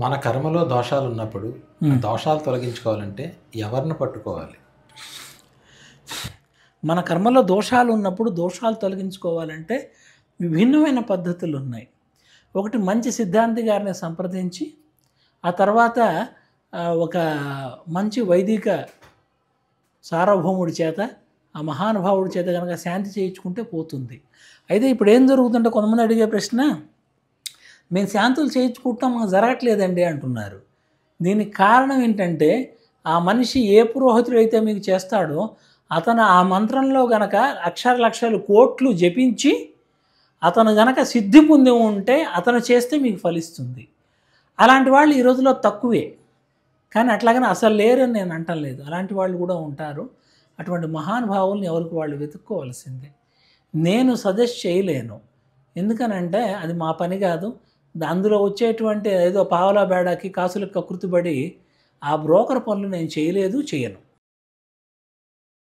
మన కర్మలో దోషాలు ఉన్నప్పుడు ఆ దోషాలు తొలగించుకోవాలంటే ఎవరిని పట్టుకోవాలి? మన కర్మలో దోషాలు ఉన్నప్పుడు దోషాలు తొలగించుకోవాలంటే విభిన్నమైన పద్ధతులు ఉన్నాయి. ఒకటి మంచి సిద్ధాంతి గారిని సంప్రదించి ఆ తర్వాత ఒక మంచి వైదిక సార్వభౌముడి చేత ఆ మహానుభావుడి చేత కనుక శాంతి చేయించుకుంటే పోతుంది. అయితే ఇప్పుడు ఏం జరుగుతుంటే కొంతమంది అడిగే ప్రశ్న, మేము శాంతులు చేయించుకుంటాం మాకు జరగట్లేదండి అంటున్నారు. దీనికి కారణం ఏంటంటే ఆ మనిషి ఏ పురోహితుడు అయితే మీకు చేస్తాడో అతను ఆ మంత్రంలో గనక అక్షర లక్షలు కోట్లు జపించి అతను గనక సిద్ధి పొంది ఉంటే అతను చేస్తే మీకు ఫలిస్తుంది. అలాంటి వాళ్ళు ఈ రోజులో తక్కువే, కానీ అట్లాగని అసలు లేరని నేను అంటలేదు. అలాంటి వాళ్ళు కూడా ఉంటారు. అటువంటి మహానుభావుల్ని ఎవరికి వాళ్ళు వెతుక్కోవాల్సిందే. నేను సజెస్ట్ చేయలేను, ఎందుకనంటే అది మా పని కాదు. అందులో వచ్చేటువంటి ఏదో పావలా బేడాకి కాసులకు కకృతిపడి ఆ బ్రోకర్ పనులు నేను చేయలేదు, చేయను.